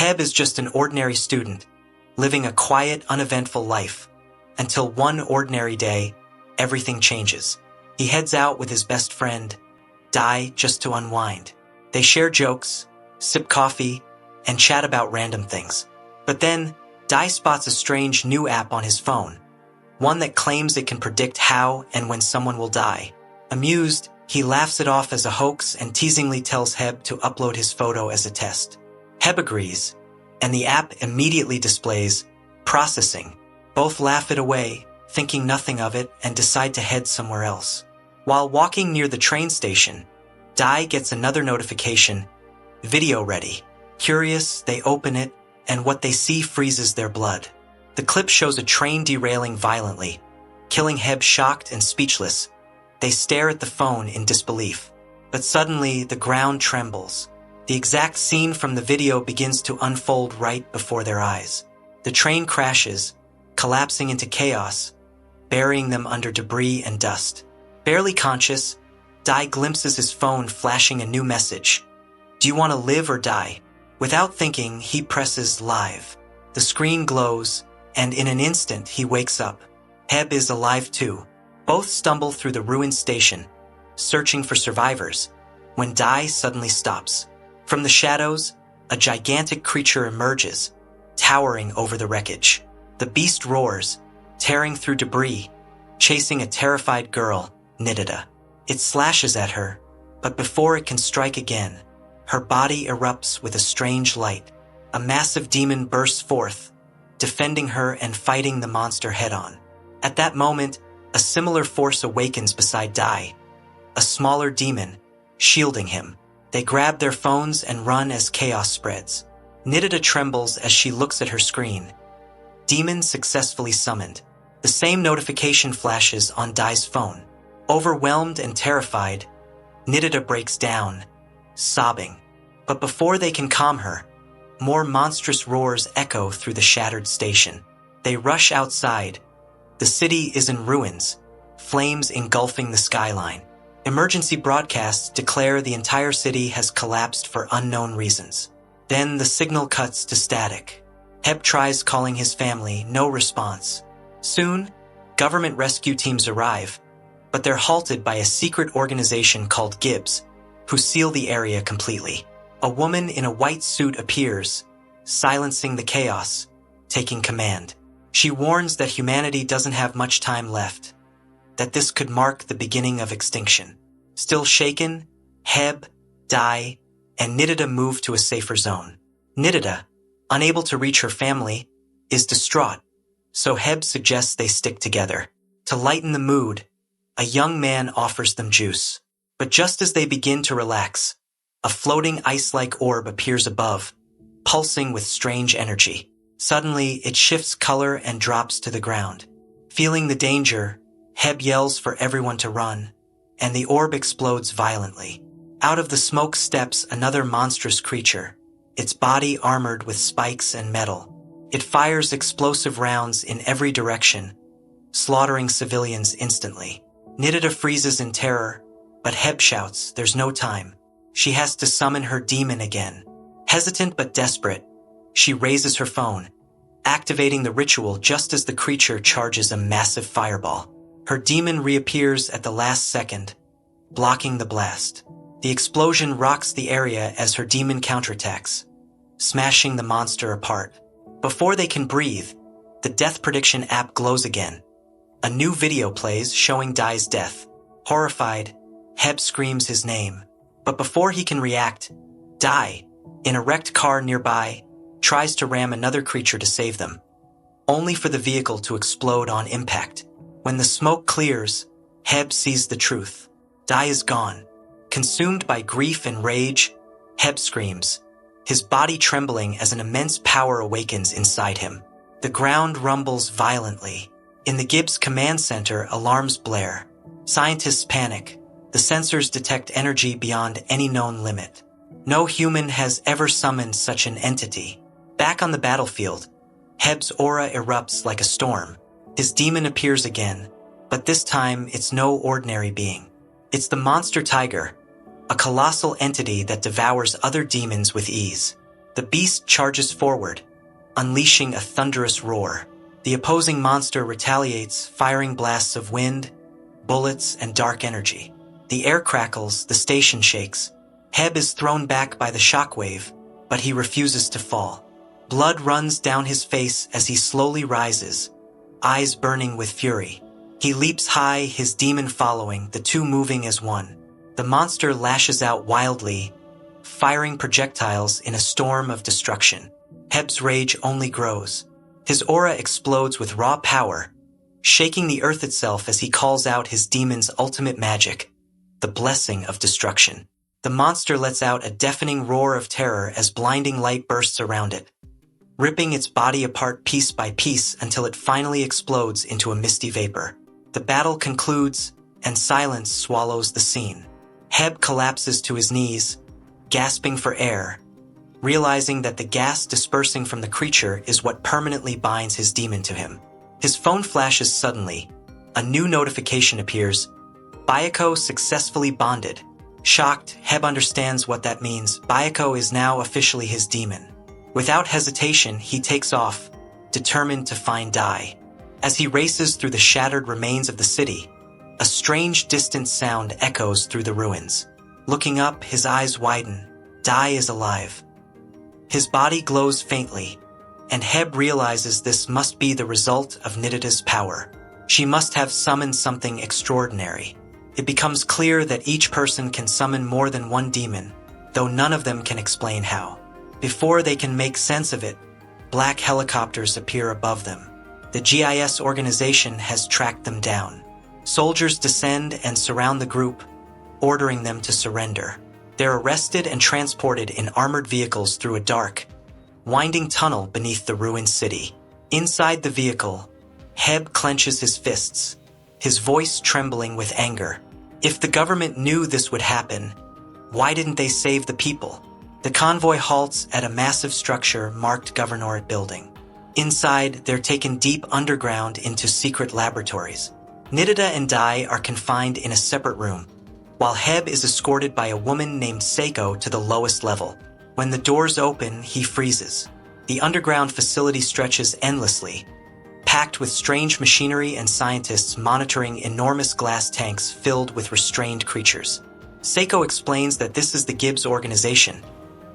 Heb is just an ordinary student, living a quiet, uneventful life, until one ordinary day, everything changes. He heads out with his best friend, Dai, just to unwind. They share jokes, sip coffee, and chat about random things. But then, Dai spots a strange new app on his phone, one that claims it can predict how and when someone will die. Amused, he laughs it off as a hoax and teasingly tells Heb to upload his photo as a test. Heb agrees, and the app immediately displays processing. Both laugh it away, thinking nothing of it, and decide to head somewhere else. While walking near the train station, Dai gets another notification, video ready. Curious, they open it, and what they see freezes their blood. The clip shows a train derailing violently, killing Heb shocked and speechless. They stare at the phone in disbelief. But suddenly, the ground trembles. The exact scene from the video begins to unfold right before their eyes. The train crashes, collapsing into chaos, burying them under debris and dust. Barely conscious, Dai glimpses his phone flashing a new message. Do you want to live or die? Without thinking, he presses live. The screen glows, and in an instant he wakes up. Heb is alive too. Both stumble through the ruined station, searching for survivors, when Dai suddenly stops. From the shadows, a gigantic creature emerges, towering over the wreckage. The beast roars, tearing through debris, chasing a terrified girl, Nidida. It slashes at her, but before it can strike again, her body erupts with a strange light. A massive demon bursts forth, defending her and fighting the monster head-on. At that moment, a similar force awakens beside Dai, a smaller demon, shielding him. They grab their phones and run as chaos spreads. Nidida trembles as she looks at her screen. Demon successfully summoned. The same notification flashes on Dai's phone. Overwhelmed and terrified, Nidida breaks down, sobbing. But before they can calm her, more monstrous roars echo through the shattered station. They rush outside. The city is in ruins, flames engulfing the skyline. Emergency broadcasts declare the entire city has collapsed for unknown reasons. Then the signal cuts to static. Heb tries calling his family, no response. Soon, government rescue teams arrive, but they're halted by a secret organization called Gibbs, who seal the area completely. A woman in a white suit appears, silencing the chaos, taking command. She warns that humanity doesn't have much time left, that this could mark the beginning of extinction. Still shaken, Heb, Dai, and Nidida move to a safer zone. Nidida, unable to reach her family, is distraught, so Heb suggests they stick together. To lighten the mood, a young man offers them juice. But just as they begin to relax, a floating ice-like orb appears above, pulsing with strange energy. Suddenly, it shifts color and drops to the ground. Feeling the danger, Heb yells for everyone to run, and the orb explodes violently. Out of the smoke steps another monstrous creature, its body armored with spikes and metal. It fires explosive rounds in every direction, slaughtering civilians instantly. Nidida freezes in terror, but Heb shouts, there's no time. She has to summon her demon again. Hesitant but desperate, she raises her phone, activating the ritual just as the creature charges a massive fireball. Her demon reappears at the last second, blocking the blast. The explosion rocks the area as her demon counterattacks, smashing the monster apart. Before they can breathe, the death prediction app glows again. A new video plays showing Dai's death. Horrified, Heb screams his name. But before he can react, Dai, in a wrecked car nearby, tries to ram another creature to save them, only for the vehicle to explode on impact. When the smoke clears, Heb sees the truth. Dai is gone. Consumed by grief and rage, Heb screams, his body trembling as an immense power awakens inside him. The ground rumbles violently. In the Gibbs command center, alarms blare. Scientists panic. The sensors detect energy beyond any known limit. No human has ever summoned such an entity. Back on the battlefield, Heb's aura erupts like a storm. His demon appears again, but this time it's no ordinary being. It's the monster tiger, a colossal entity that devours other demons with ease. The beast charges forward, unleashing a thunderous roar. The opposing monster retaliates, firing blasts of wind, bullets, and dark energy. The air crackles, the station shakes. Heb is thrown back by the shockwave, but he refuses to fall. Blood runs down his face as he slowly rises, eyes burning with fury. He leaps high, his demon following, the two moving as one. The monster lashes out wildly, firing projectiles in a storm of destruction. Heb's rage only grows. His aura explodes with raw power, shaking the earth itself as he calls out his demon's ultimate magic, the blessing of destruction. The monster lets out a deafening roar of terror as blinding light bursts around it, ripping its body apart piece by piece until it finally explodes into a misty vapor. The battle concludes, and silence swallows the scene. Heb collapses to his knees, gasping for air, realizing that the gas dispersing from the creature is what permanently binds his demon to him. His phone flashes suddenly. A new notification appears. Bayako successfully bonded. Shocked, Heb understands what that means. Bayako is now officially his demon. Without hesitation, he takes off, determined to find Dai. As he races through the shattered remains of the city, a strange distant sound echoes through the ruins. Looking up, his eyes widen. Dai is alive. His body glows faintly, and Heb realizes this must be the result of Nidida's power. She must have summoned something extraordinary. It becomes clear that each person can summon more than one demon, though none of them can explain how. Before they can make sense of it, black helicopters appear above them. The GIS organization has tracked them down. Soldiers descend and surround the group, ordering them to surrender. They're arrested and transported in armored vehicles through a dark, winding tunnel beneath the ruined city. Inside the vehicle, Heb clenches his fists, his voice trembling with anger. If the government knew this would happen, why didn't they save the people? The convoy halts at a massive structure marked Governorate Building. Inside, they're taken deep underground into secret laboratories. Nidida and Dai are confined in a separate room, while Heb is escorted by a woman named Seiko to the lowest level. When the doors open, he freezes. The underground facility stretches endlessly, packed with strange machinery and scientists monitoring enormous glass tanks filled with restrained creatures. Seiko explains that this is the Gibbs organization,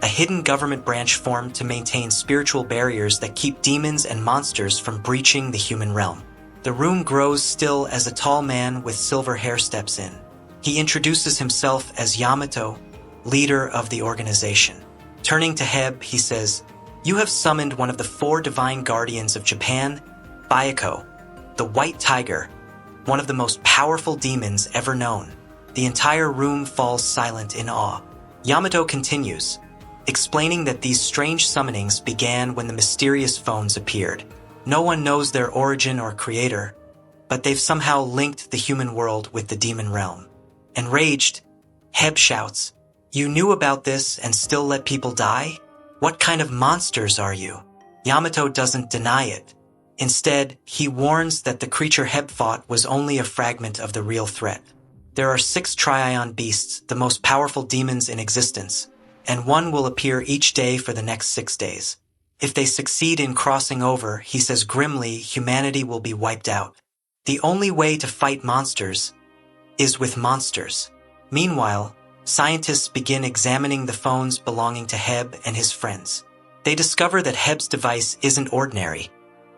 a hidden government branch formed to maintain spiritual barriers that keep demons and monsters from breaching the human realm. The room grows still as a tall man with silver hair steps in. He introduces himself as Yamato, leader of the organization. Turning to Heb, he says, "You have summoned one of the 4 divine guardians of Japan, Bayako, the White Tiger, one of the most powerful demons ever known." The entire room falls silent in awe. Yamato continues, explaining that these strange summonings began when the mysterious phones appeared. No one knows their origin or creator, but they've somehow linked the human world with the demon realm. Enraged, Heb shouts, "You knew about this and still let people die? What kind of monsters are you?" Yamato doesn't deny it. Instead, he warns that the creature Heb fought was only a fragment of the real threat. There are 6 Triion beasts, the most powerful demons in existence, and one will appear each day for the next 6 days. If they succeed in crossing over, he says grimly, humanity will be wiped out. The only way to fight monsters is with monsters. Meanwhile, scientists begin examining the phones belonging to Heb and his friends. They discover that Heb's device isn't ordinary.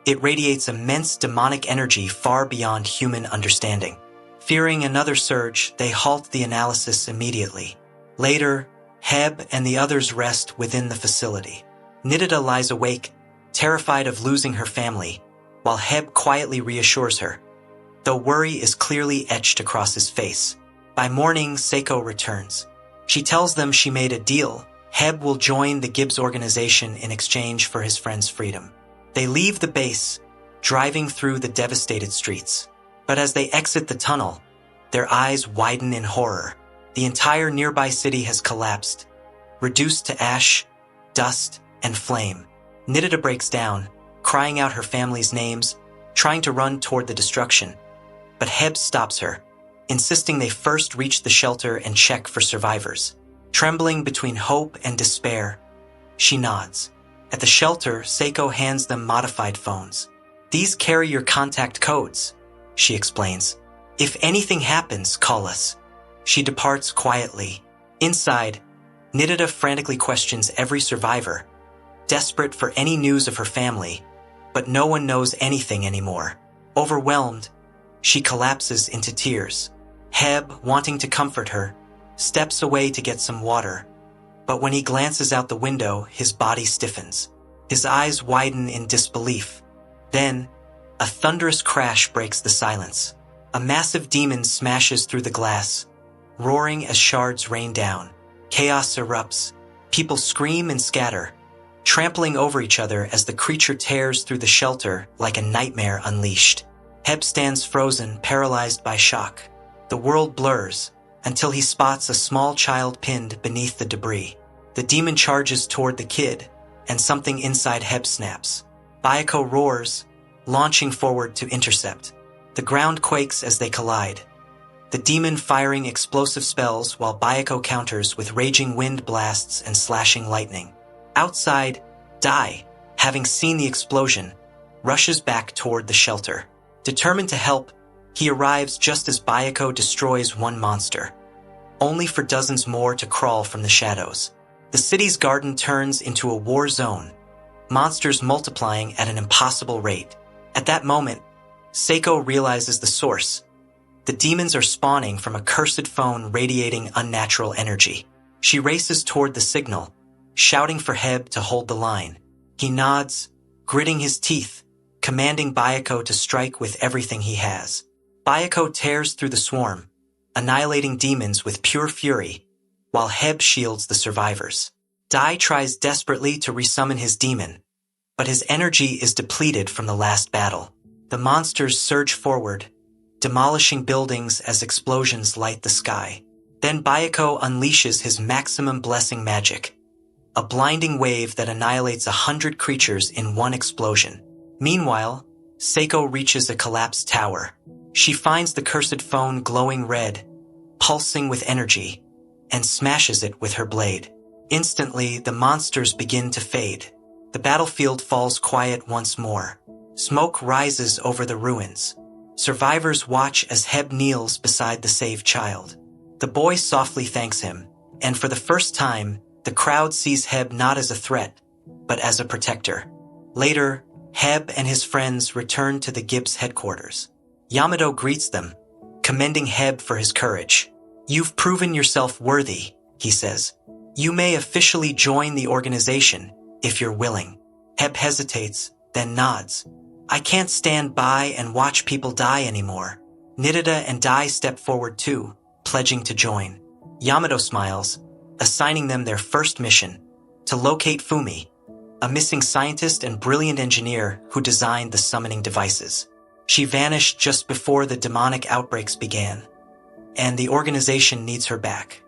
It radiates immense demonic energy far beyond human understanding. Fearing another surge, they halt the analysis immediately. Later, Heb and the others rest within the facility. Nidida lies awake, terrified of losing her family, while Heb quietly reassures her, though worry is clearly etched across his face. By morning, Seiko returns. She tells them she made a deal. Heb will join the Gibbs organization in exchange for his friend's freedom. They leave the base, driving through the devastated streets. But as they exit the tunnel, their eyes widen in horror. The entire nearby city has collapsed, reduced to ash, dust, and flame. Nidida breaks down, crying out her family's names, trying to run toward the destruction. But Heb stops her, insisting they first reach the shelter and check for survivors. Trembling between hope and despair, She nods. At the shelter, Seiko hands them modified phones. These carry your contact codes, she explains. If anything happens, call us. She departs quietly. Inside, Nidita frantically questions every survivor, desperate for any news of her family, but no one knows anything anymore. Overwhelmed, she collapses into tears. Heb, wanting to comfort her, steps away to get some water, but when he glances out the window, his body stiffens. His eyes widen in disbelief. Then, a thunderous crash breaks the silence. A massive demon smashes through the glass, roaring as shards rain down. Chaos erupts. People scream and scatter, trampling over each other as the creature tears through the shelter like a nightmare unleashed. Heb stands frozen, paralyzed by shock. The world blurs until he spots a small child pinned beneath the debris. The demon charges toward the kid, and something inside Heb snaps. Bayako roars, launching forward to intercept. The ground quakes as they collide, the demon firing explosive spells while Bayako counters with raging wind blasts and slashing lightning. Outside, Dai, having seen the explosion, rushes back toward the shelter. Determined to help, he arrives just as Bayako destroys one monster, only for dozens more to crawl from the shadows. The city's garden turns into a war zone, monsters multiplying at an impossible rate. At that moment, Seiko realizes the source. The demons are spawning from a cursed phone radiating unnatural energy. She races toward the signal, shouting for Heb to hold the line. He nods, gritting his teeth, commanding Bayako to strike with everything he has. Bayako tears through the swarm, annihilating demons with pure fury, while Heb shields the survivors. Dai tries desperately to resummon his demon, but his energy is depleted from the last battle. The monsters surge forward, demolishing buildings as explosions light the sky. Then Bayako unleashes his maximum blessing magic, a blinding wave that annihilates 100 creatures in one explosion. Meanwhile, Seiko reaches a collapsed tower. She finds the cursed phone glowing red, pulsing with energy, and smashes it with her blade. Instantly, the monsters begin to fade. The battlefield falls quiet once more. Smoke rises over the ruins. Survivors watch as Heb kneels beside the saved child. The boy softly thanks him, and for the first time, the crowd sees Heb not as a threat, but as a protector. Later, Heb and his friends return to the Gibbs headquarters. Yamato greets them, commending Heb for his courage. "You've proven yourself worthy," he says. "You may officially join the organization if you're willing." Heb hesitates, then nods. "I can't stand by and watch people die anymore." Nidita and Dai step forward too, pledging to join. Yamato smiles, assigning them their first mission, to locate Fumi, a missing scientist and brilliant engineer who designed the summoning devices. She vanished just before the demonic outbreaks began, and the organization needs her back.